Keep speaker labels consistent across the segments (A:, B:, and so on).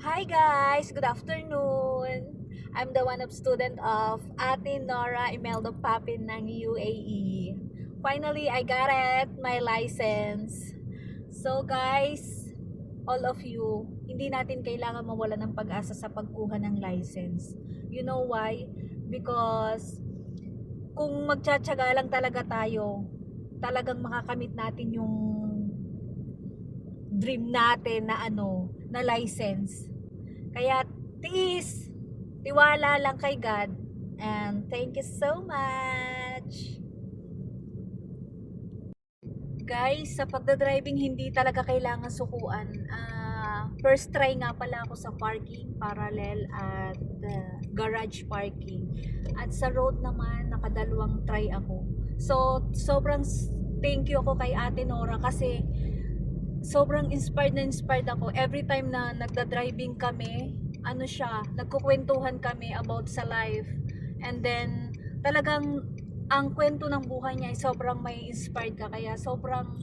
A: Hi guys! Good afternoon! I'm the one of student of Ate Nora Imeldo Papin ng UAE. Finally, I got it! My license. So guys, all of you, hindi natin kailangan mawala ng pag-asa sa pagkuha ng license. You know why? Because kung magtsatsaga lang talaga tayo, talagang makakamit natin yung dream natin na na license. Kaya tiis, tiwala lang kay God, and thank you so much. Guys, sa pagdadriving hindi talaga kailangan sukuan. First try nga pala ako sa parking, parallel at garage parking. At sa road naman, nakadalawang try ako. So, sobrang thank you ako kay Ate Nora kasi sobrang inspired ako every time na nagda-driving kami. Nagkukwentuhan kami about sa life, and then talagang ang kwento ng buhay niya ay sobrang may inspired ka, kaya sobrang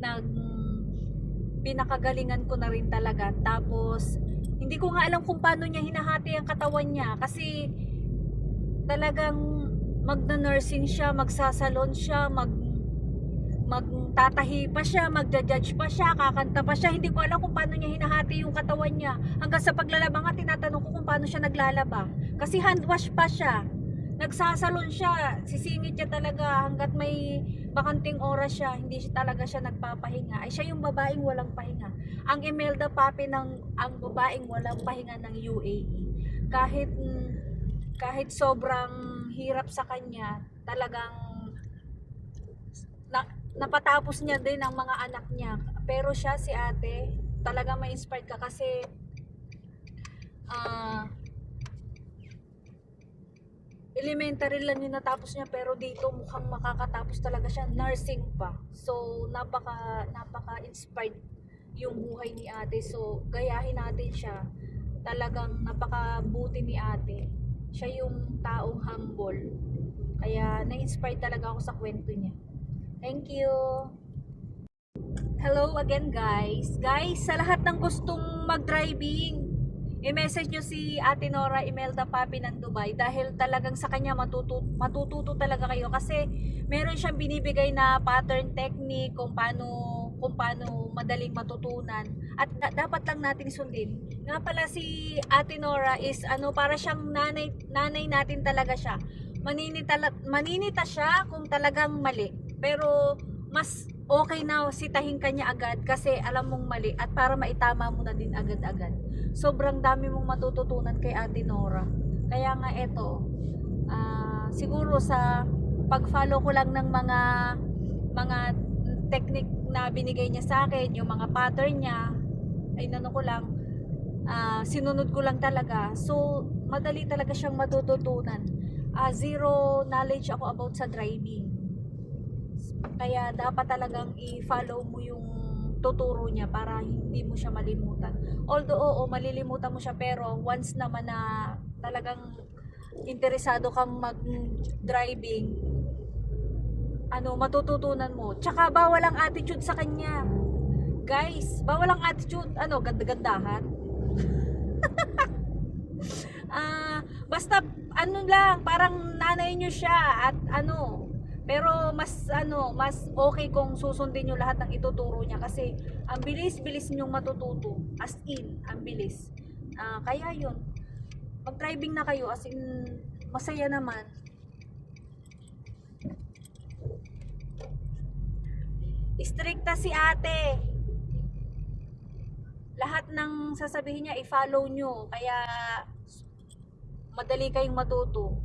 A: nag pinakagalingan ko na rin talaga. Tapos hindi ko nga alam kung paano niya hinahati ang katawan niya, kasi talagang magna-nursing siya, magsasalon siya, magtatahi pa siya, magja-judge pa siya, kakanta pa siya. Hindi ko alam kung paano niya hinahati yung katawan niya. Hanggang sa paglalaba nga, tinatanong ko kung paano siya naglalaba. Kasi hand wash pa siya. Nagsasalon siya, sisingit siya talaga hanggat may bakanting oras siya. Hindi siya talaga siya nagpapahinga. Ay, siya yung babaeng walang pahinga. Ang Imelda Papi ang babaeng walang pahinga ng UAE. Kahit sobrang hirap sa kanya, talagang napatapos niya din ang mga anak niya. Pero siya, si ate, talaga ma-inspired ka kasi elementary lang yung natapos niya, pero dito mukhang makakatapos talaga siya, nursing pa. So napaka inspired yung buhay ni ate. So gayahin natin siya. Talagang napakabuti ni ate. Siya yung taong humble. Kaya na-inspired talaga ako sa kwento niya. Thank you. Hello again guys. Guys, sa lahat ng gustong mag-driving, i-message nyo si Ate Nora Imelda Papi ng Dubai, dahil talagang sa kanya matututo talaga kayo, kasi meron siyang binibigay na pattern technique kung paano madaling matutunan, at dapat lang nating sundin. Nga pala, si Ate Nora is para siyang nanay natin talaga siya. Maninita siya kung talagang mali, pero mas okay na sitahin kanya agad kasi alam mong mali, at para maitama mo na din agad-agad. Sobrang dami mong matututunan kay Ate Nora. Kaya nga eto, siguro sa pag-follow ko lang ng mga technique na binigay niya sa akin, yung mga pattern niya, ay ko lang, sinunod ko lang talaga. So madali talaga siyang matututunan. Zero knowledge ako about sa driving, kaya dapat talagang i-follow mo yung tuturo niya para hindi mo siya malimutan. Although, oo, malilimutan mo siya, pero once naman na talagang interesado kang mag-driving, matututunan mo. Tsaka bawal ang attitude sa kanya. Guys, bawal ang attitude. Ganda-gandahan. Basta lang, parang nanay nyo siya, at pero mas okay kung susundin niyo lahat ng ituturo niya, kasi ang bilis-bilis ninyong matututo, as in ang bilis. Kaya yun, mag-driving na kayo, as in masaya naman. Stricta si ate, lahat ng sasabihin niya i-follow nyo, kaya madali kayong matuto.